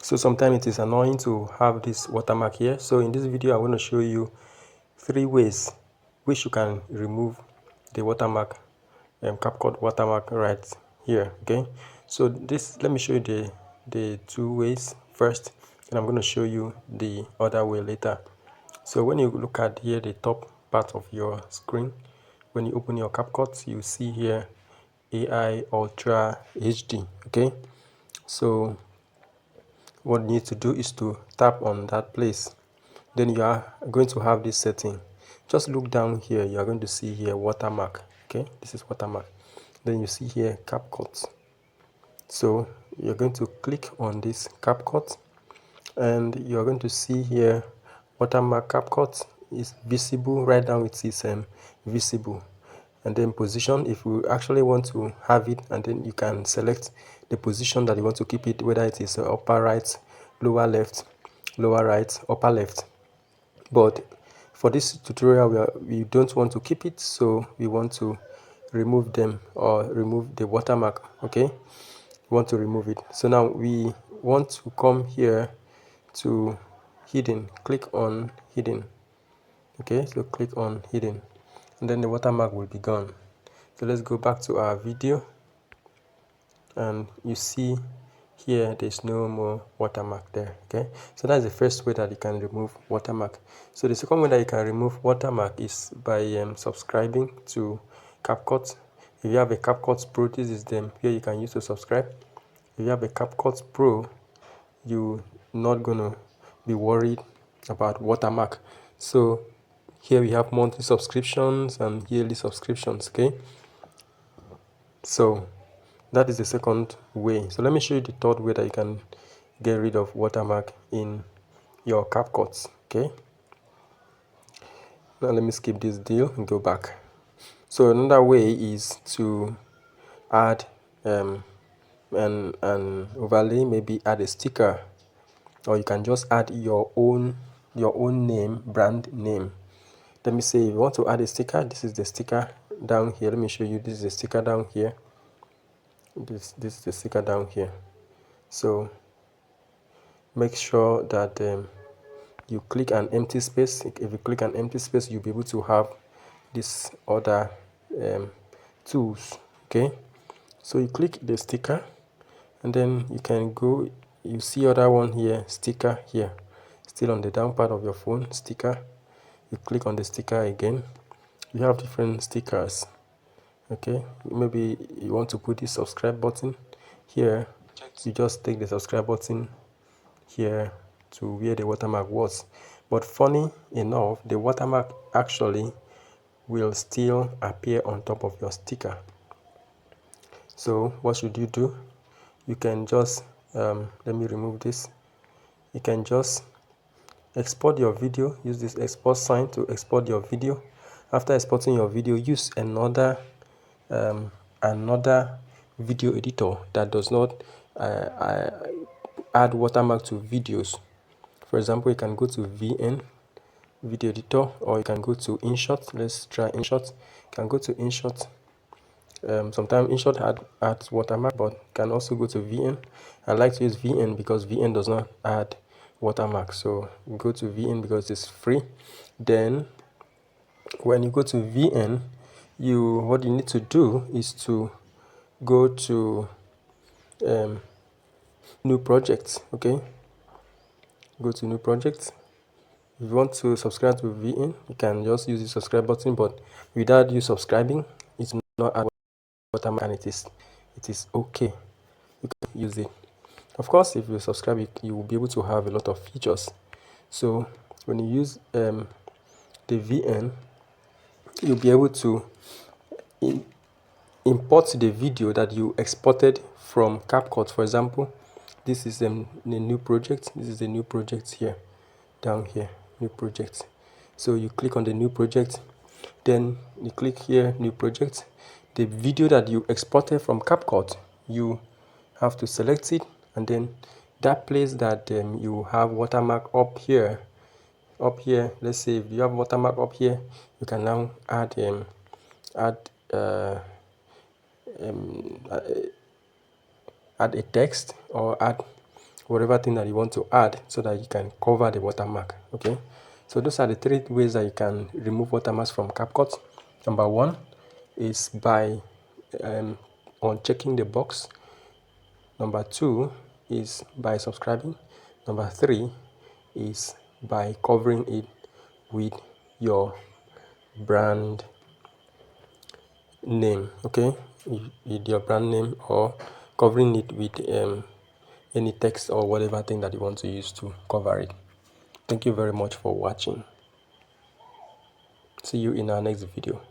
So sometimes it is annoying to have this watermark here. So in this video, I'm going to show you 3 ways which you can remove the watermark, CapCut watermark right here. Okay, so this, let me show you the 2 ways first, and I'm going to show you the other way later. So when you look at here, the top part of your screen, when you open your CapCut, you see here AI Ultra HD. Okay, so what you need to do is to tap on that place. Then you are going to have this setting. Just look down here, you are going to see here watermark. Okay, this is watermark. Then you see here CapCut. So you're going to click on this CapCut, and you're going to see here watermark CapCut is visible. Right now it is visible. And then position, if you actually want to have it, and then you can select the position that you want to keep it, whether it is upper right, lower left, lower right, upper left. But for this tutorial, we don't want to keep it, so we want to remove them, or remove the watermark. Okay, we want to remove it. So now we want to come here to hidden, click on hidden. Okay, so click on hidden, and then the watermark will be gone. So let's go back to our video, and you see here there's no more watermark there. Okay, so that's the first way that you can remove watermark. So the second way that you can remove watermark is by subscribing to CapCut. If you have a CapCut Pro, this is them here you can use to subscribe. If you have a CapCut Pro, you're not gonna be worried about watermark. So here we have monthly subscriptions and yearly subscriptions. Okay, so that is the second way. So let me show you the third way that you can get rid of watermark in your CapCut. Okay, now let me skip this deal and go back. So another way is to add an overlay, maybe add a sticker, or you can just add your own name, brand name. Let me say if you want to add a sticker, this is the sticker down here. Let me show you. This is the sticker down here. This is the sticker down here. So make sure that you click an empty space. If you click an empty space, you'll be able to have this other tools. Okay, so you click the sticker, and then you can go, you see other one here, sticker here, still on the down part of your phone, sticker. You click on the sticker again. You have different stickers. Okay, maybe you want to put the subscribe button here. You just take the subscribe button here to where the watermark was. But funny enough, the watermark actually will still appear on top of your sticker. So what should you do? You can just let me remove this. You can just export your video. Use this export sign to export your video. After exporting your video, use another video editor that does not add watermark to videos. For example, you can go to VN video editor, or you can go to InShot. Let's try InShot. You can go to InShot. Sometimes InShot adds watermark, but you can also go to VN. I like to use VN because VN does not add watermark. So go to VN because it's free. Then when you go to VN, what you need to do is to go to new project. Okay, go to new project. If you want to subscribe to VN, you can just use the subscribe button, but without you subscribing, it's not add watermark, and it is okay. You can use it. Of course, if you subscribe, you will be able to have a lot of features. So when you use the VN, you'll be able to import the video that you exported from CapCut. For example, this is the new project. This is the new project here, down here, new project. So you click on the new project, then you click here, new project. The video that you exported from CapCut, you have to select it, and then that place that you have watermark up here. Let's say if you have watermark up here, you can now add add a text, or add whatever thing that you want to add so that you can cover the watermark. Okay, so those are the 3 ways that you can remove watermarks from CapCut. Number 1 is by unchecking the box. Number 2 is by subscribing. Number 3 is by covering it with your brand name. Okay, with your brand name, or covering it with any text or whatever thing that you want to use to cover it. Thank you very much for watching. See you in our next video.